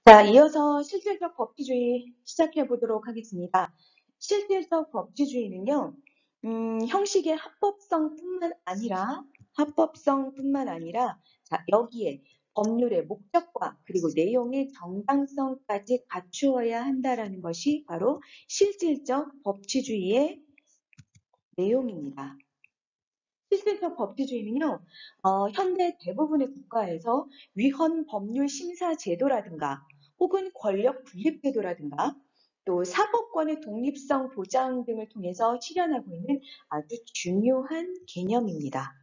자, 이어서 실질적 법치주의 시작해 보도록 하겠습니다. 실질적 법치주의는요, 형식의 합법성뿐만 아니라, 자, 여기에 법률의 목적과 그리고 내용의 정당성까지 갖추어야 한다라는 것이 바로 실질적 법치주의의 내용입니다. 실질적 법치주의는요, 현대 대부분의 국가에서 위헌 법률 심사 제도라든가 혹은 권력 분립 제도라든가 또 사법권의 독립성 보장 등을 통해서 실현하고 있는 아주 중요한 개념입니다.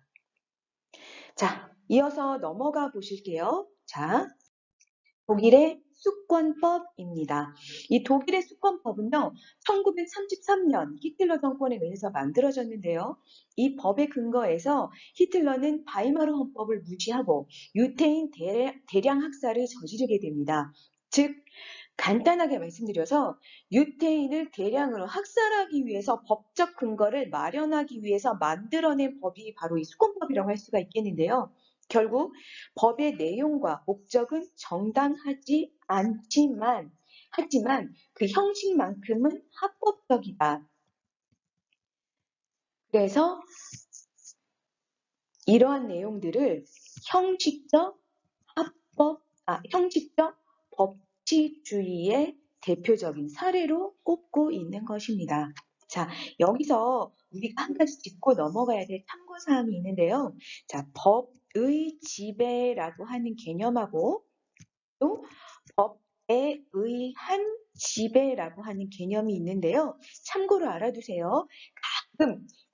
자, 이어서 넘어가 보실게요. 자, 독일의 수권법입니다. 이 독일의 수권법은요, 1933년 히틀러 정권에 의해서 만들어졌는데요. 이 법의 근거에서 히틀러는 바이마르 헌법을 무시하고 유태인 대량 학살을 저지르게 됩니다. 즉, 간단하게 말씀드려서 유태인을 대량으로 학살하기 위해서 법적 근거를 마련하기 위해서 만들어낸 법이 바로 이 수권법이라고 할 수가 있겠는데요. 결국 법의 내용과 목적은 정당하지 하지만 그 형식만큼은 합법적이다. 그래서 이러한 내용들을 형식적 법치주의의 대표적인 사례로 꼽고 있는 것입니다. 자, 여기서 우리가 한 가지 짚고 넘어가야 될 참고사항이 있는데요. 자, 법의 지배라고 하는 개념하고 또 법에 의한 지배라고 하는 개념이 있는데요. 참고로 알아두세요.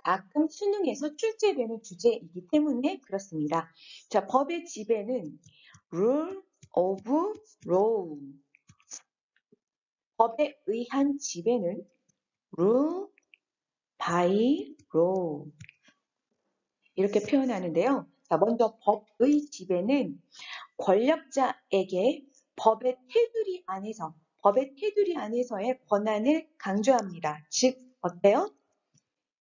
가끔 수능에서 출제되는 주제이기 때문에 그렇습니다. 자, 법의 지배는 rule of law. 법에 의한 지배는 rule by law. 이렇게 표현하는데요. 자, 먼저 법의 지배는 권력자에게 법의 테두리 안에서의 권한을 강조합니다. 즉, 어때요?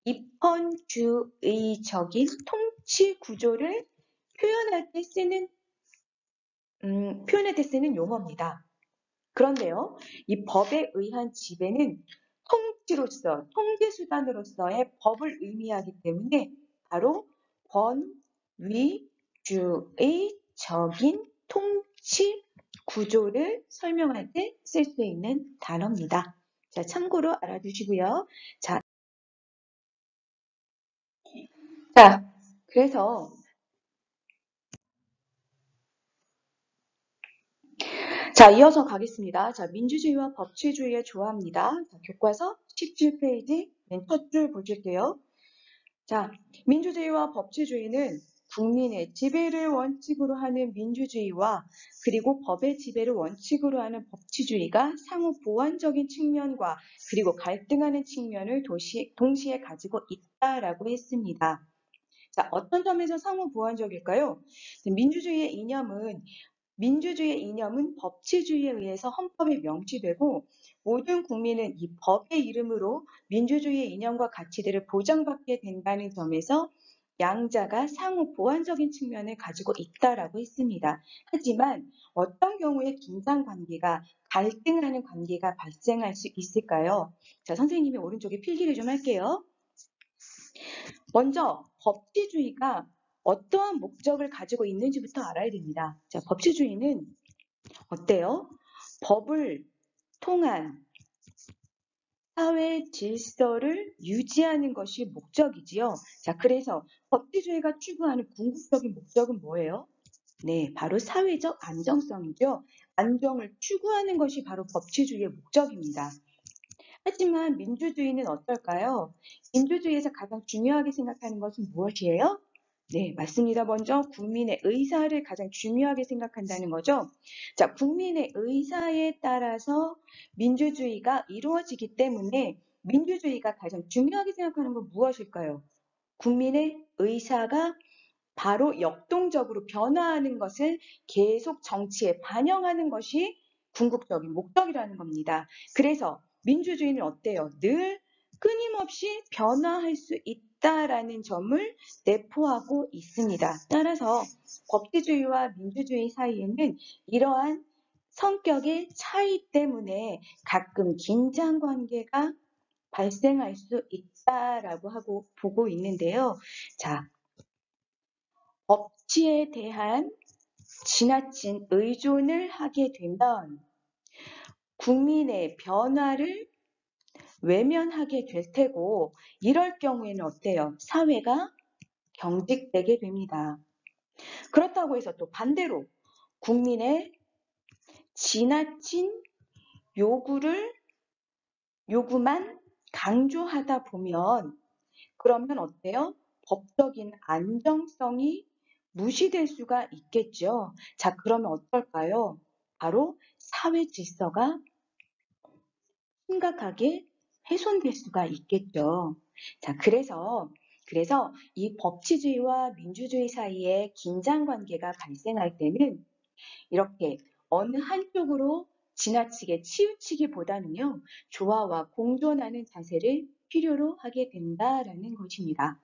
입헌주의적인 통치 구조를 표현할 때 쓰는 용어입니다. 그런데요, 이 법에 의한 지배는 통제 수단으로서의 법을 의미하기 때문에 바로 권위주의적인 통치 구조를 설명할 때 쓸 수 있는 단어입니다. 자, 참고로 알아두시고요. 자, 그래서 자, 이어서 가겠습니다. 자, 민주주의와 법치주의의 조화입니다. 자, 교과서 17페이지 맨 첫 줄 보실게요. 자, 민주주의와 법치주의는 국민의 지배를 원칙으로 하는 민주주의와 그리고 법의 지배를 원칙으로 하는 법치주의가 상호 보완적인 측면과 그리고 갈등하는 측면을 동시에 가지고 있다라고 했습니다. 자, 어떤 점에서 상호 보완적일까요? 민주주의의 이념은 법치주의에 의해서 헌법에 명시되고 모든 국민은 이 법의 이름으로 민주주의의 이념과 가치들을 보장받게 된다는 점에서 양자가 상호 보완적인 측면을 가지고 있다라고 했습니다. 하지만 어떤 경우에 갈등하는 관계가 발생할 수 있을까요? 자, 선생님이 오른쪽에 필기를 좀 할게요. 먼저 법치주의가 어떠한 목적을 가지고 있는지부터 알아야 됩니다. 자, 법치주의는 어때요? 법을 통한 사회 질서를 유지하는 것이 목적이지요. 자, 그래서 법치주의가 추구하는 궁극적인 목적은 뭐예요? 네, 바로 사회적 안정성이죠. 안정을 추구하는 것이 바로 법치주의의 목적입니다. 하지만 민주주의는 어떨까요? 민주주의에서 가장 중요하게 생각하는 것은 무엇이에요? 네, 맞습니다. 먼저 국민의 의사를 가장 중요하게 생각한다는 거죠. 자, 국민의 의사에 따라서 민주주의가 이루어지기 때문에 민주주의가 가장 중요하게 생각하는 건 무엇일까요? 국민의 의사가 바로 역동적으로 변화하는 것을 계속 정치에 반영하는 것이 궁극적인 목적이라는 겁니다. 그래서 민주주의는 어때요? 늘 끊임없이 변화할 수 있다라는 점을 내포하고 있습니다. 따라서 법치주의와 민주주의 사이에는 이러한 성격의 차이 때문에 가끔 긴장 관계가 발생할 수 있다라고 하고 보고 있는데요. 자, 법치에 대한 지나친 의존을 하게 되면 국민의 변화를 외면하게 될 테고, 이럴 경우에는 어때요? 사회가 경직되게 됩니다. 그렇다고 해서 또 반대로 국민의 지나친 요구만 강조하다 보면 그러면 어때요? 법적인 안정성이 무시될 수가 있겠죠. 자, 그러면 어떨까요? 바로 사회 질서가 심각하게 훼손될 수가 있겠죠. 자, 그래서 이 법치주의와 민주주의 사이에 긴장 관계가 발생할 때는 이렇게 어느 한쪽으로 지나치게 치우치기보다는요, 조화와 공존하는 자세를 필요로 하게 된다라는 것입니다.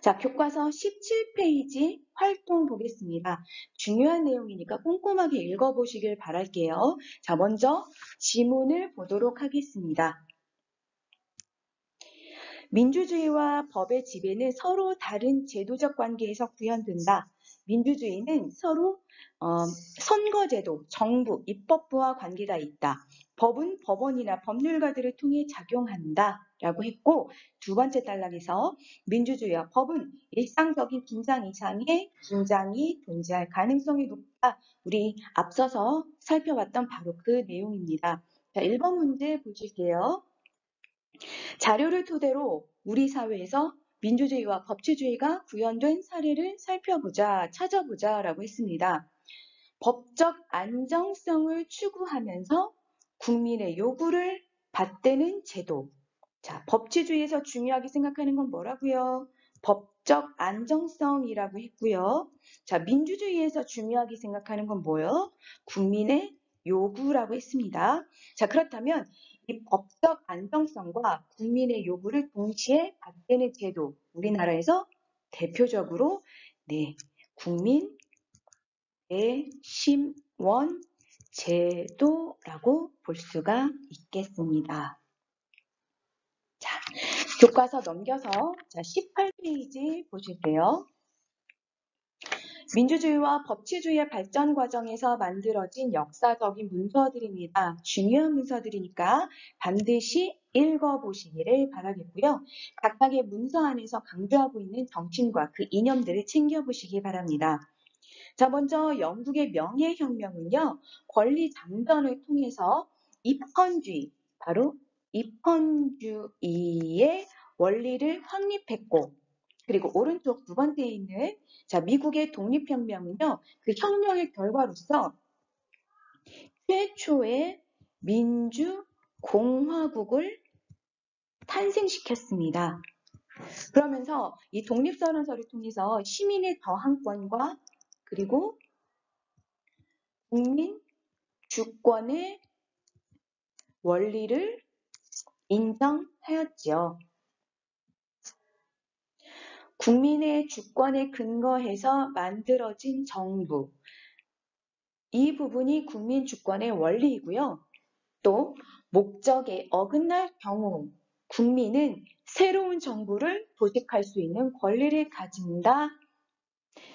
자, 교과서 17페이지 활동 보겠습니다. 중요한 내용이니까 꼼꼼하게 읽어보시길 바랄게요. 자, 먼저 지문을 보도록 하겠습니다. 민주주의와 법의 지배는 서로 다른 제도적 관계에서 구현된다. 민주주의는 서로 선거제도, 정부, 입법부와 관계가 있다. 법은 법원이나 법률가들을 통해 작용한다. 라고 했고, 두 번째 단락에서 민주주의와 법은 일상적인 긴장 이상의 긴장이 존재할 가능성이 높다. 우리 앞서서 살펴봤던 바로 그 내용입니다. 자, 1번 문제 보실게요. 자료를 토대로 우리 사회에서 민주주의와 법치주의가 구현된 사례를 찾아보자 라고 했습니다. 법적 안정성을 추구하면서 국민의 요구를 받드는 제도. 자, 법치주의에서 중요하게 생각하는 건 뭐라고요? 법적 안정성이라고 했고요. 자, 민주주의에서 중요하게 생각하는 건 뭐예요? 국민의 요구라고 했습니다. 자, 그렇다면 이 법적 안정성과 국민의 요구를 동시에 받드는 제도, 우리나라에서 대표적으로 국민 대심원 제도라고 볼 수가 있겠습니다. 자, 교과서 넘겨서 18페이지 보실게요. 민주주의와 법치주의의 발전 과정에서 만들어진 역사적인 문서들입니다. 중요한 문서들이니까 반드시 읽어보시기를 바라겠고요. 각각의 문서 안에서 강조하고 있는 정신과 그 이념들을 챙겨보시기 바랍니다. 자, 먼저 영국의 명예혁명은요, 권리 장전을 통해서 입헌주의, 바로 입헌주의의 원리를 확립했고, 그리고 오른쪽 두 번째에 있는 미국의 독립혁명은요, 그 혁명의 결과로서 최초의 민주공화국을 탄생시켰습니다. 그러면서 이 독립선언서를 통해서 시민의 저항권과 그리고 국민 주권의 원리를 인정하였지요. 국민의 주권에 근거해서 만들어진 정부. 이 부분이 국민 주권의 원리이고요. 또 목적에 어긋날 경우 국민은 새로운 정부를 조직할 수 있는 권리를 가진다.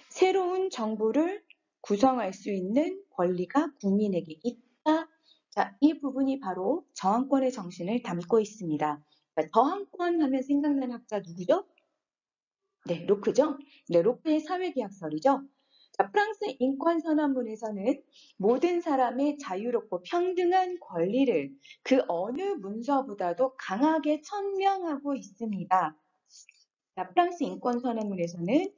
새로운 정부를 구성할 수 있는 권리가 국민에게 있다. 자, 이 부분이 바로 저항권의 정신을 담고 있습니다. 저항권 하면 생각나는 학자 누구죠? 네, 로크죠? 네, 로크의 사회계약설이죠. 자, 프랑스 인권선언문에서는 모든 사람의 자유롭고 평등한 권리를 그 어느 문서보다도 강하게 천명하고 있습니다. 자, 프랑스 인권선언문에서는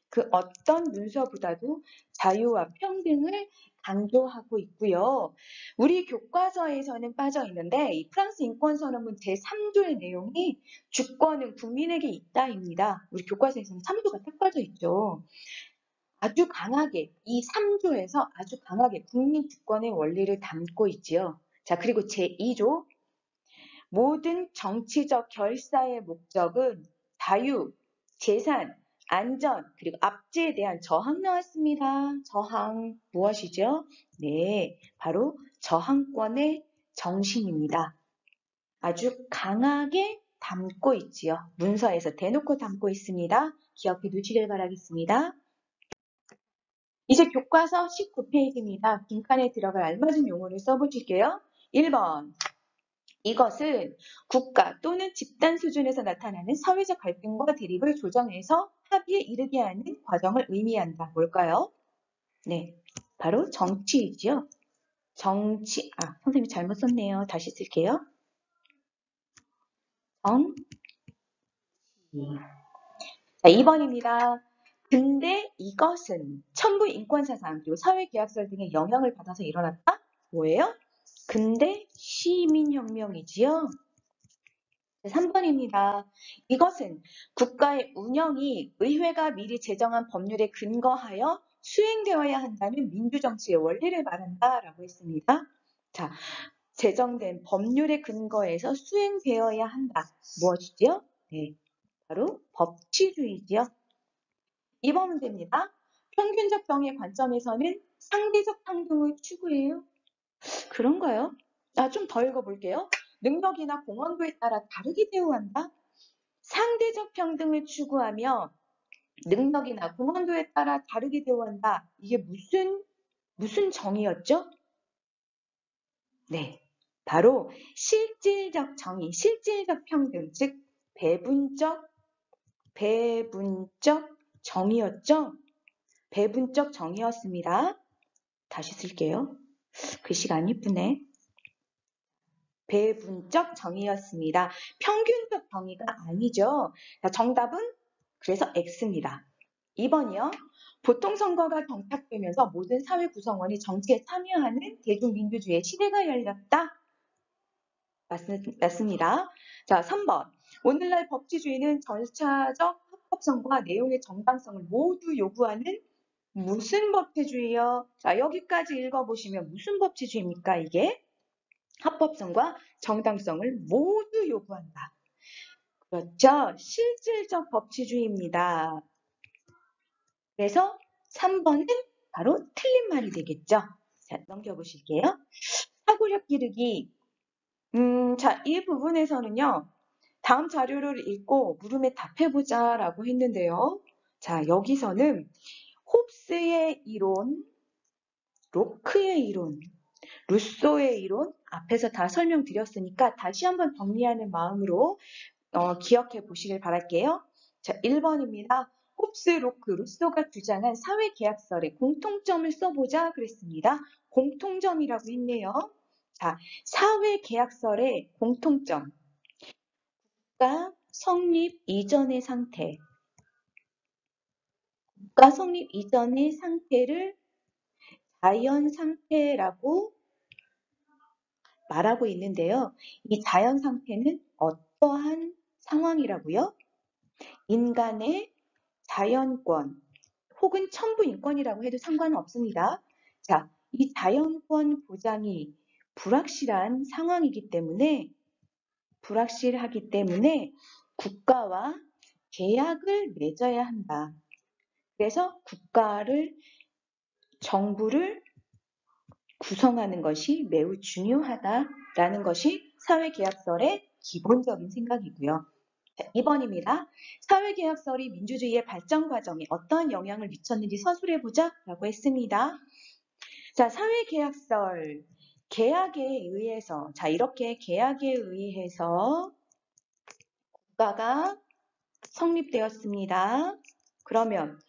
그 어떤 문서보다도 자유와 평등을 강조하고 있고요. 우리 교과서에서는 빠져 있는데 이 프랑스 인권선언문 제3조의 내용이 주권은 국민에게 있다입니다. 우리 교과서에서는 3조가 딱 빠져 있죠. 아주 강하게 이 3조에서 아주 강하게 국민 주권의 원리를 담고 있지요. 자, 그리고 제2조 모든 정치적 결사의 목적은 자유, 재산, 안전, 그리고 압제에 대한 저항 나왔습니다. 저항 무엇이죠? 네, 바로 저항권의 정신입니다. 아주 강하게 담고 있지요. 문서에서 대놓고 담고 있습니다. 기억해 두시길 바라겠습니다. 이제 교과서 19페이지입니다. 빈칸에 들어갈 알맞은 용어를 써보실게요. 1번. 이것은 국가 또는 집단 수준에서 나타나는 사회적 갈등과 대립을 조정해서 합의에 이르게 하는 과정을 의미한다. 뭘까요? 네, 바로 정치이지요. 정치, 선생님이 잘못 썼네요. 다시 쓸게요. 정치. 자, 2번입니다. 근데 이것은 천부 인권사상 그리고 사회계약설 등의 영향을 받아서 일어났다? 뭐예요? 근대 시민혁명이지요. 3번입니다. 이것은 국가의 운영이 의회가 미리 제정한 법률에 근거하여 수행되어야 한다는 민주정치의 원리를 말한다라고 했습니다. 자, 제정된 법률에 근거해서 수행되어야 한다. 무엇이지요? 네, 바로 법치주의지요. 2번 문제입니다. 평균적 정의 관점에서는 상대적 평등을 추구해요. 그런가요? 좀 더 읽어볼게요. 능력이나 공헌도에 따라 다르게 대우한다. 상대적 평등을 추구하며 능력이나 공헌도에 따라 다르게 대우한다. 이게 무슨 정의였죠? 네, 바로 실질적 정의, 실질적 평등, 즉 배분적 정의였죠? 배분적 정의였습니다. 다시 쓸게요. 글씨가 안 이쁘네. 배분적 정의였습니다. 평균적 정의가 아니죠. 자, 정답은 그래서 X입니다. 2번이요. 보통선거가 정착되면서 모든 사회 구성원이 정치에 참여하는 대중민주주의의 시대가 열렸다. 맞습니다. 자, 3번. 오늘날 법치주의는 절차적 합법성과 내용의 정당성을 모두 요구하는 무슨 법치주의요? 자, 여기까지 읽어보시면 무슨 법치주의입니까, 이게? 합법성과 정당성을 모두 요구한다. 그렇죠? 실질적 법치주의입니다. 그래서 3번은 바로 틀린 말이 되겠죠? 자, 넘겨보실게요. 사고력 기르기. 자, 이 부분에서는요. 다음 자료를 읽고 물음에 답해보자 라고 했는데요. 자, 여기서는 홉스의 이론, 로크의 이론, 루소의 이론 앞에서 다 설명드렸으니까 다시 한번 정리하는 마음으로 기억해 보시길 바랄게요. 자, 1번입니다. 홉스, 로크, 루소가 주장한 사회계약설의 공통점을 써보자 그랬습니다. 공통점이라고 했네요. 자, 사회계약설의 공통점. 국가 성립 이전의 상태. 국가 성립 이전의 상태를 자연 상태라고 말하고 있는데요. 이 자연 상태는 어떠한 상황이라고요? 인간의 자연권 혹은 천부 인권이라고 해도 상관은 없습니다. 자, 이 자연권 보장이 불확실하기 때문에 국가와 계약을 맺어야 한다. 그래서 정부를 구성하는 것이 매우 중요하다라는 것이 사회계약설의 기본적인 생각이고요. 자, 2번입니다. 사회계약설이 민주주의의 발전 과정에 어떠한 영향을 미쳤는지 서술해보자 라고 했습니다. 자, 사회계약설, 계약에 의해서, 자, 이렇게 계약에 의해서 국가가 성립되었습니다. 그러면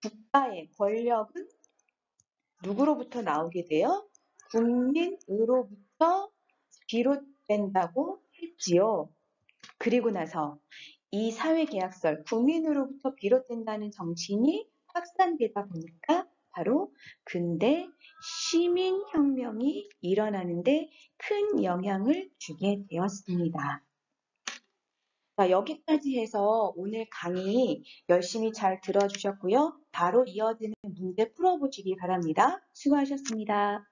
국가의 권력은 누구로부터 나오게 돼요? 국민으로부터 비롯된다고 했지요. 그리고 나서 이 사회계약설, 국민으로부터 비롯된다는 정신이 확산되다 보니까 바로 근대 시민혁명이 일어나는데 큰 영향을 주게 되었습니다. 자, 여기까지 해서 오늘 강의 열심히 잘 들어주셨고요. 바로 이어지는 문제 풀어보시기 바랍니다. 수고하셨습니다.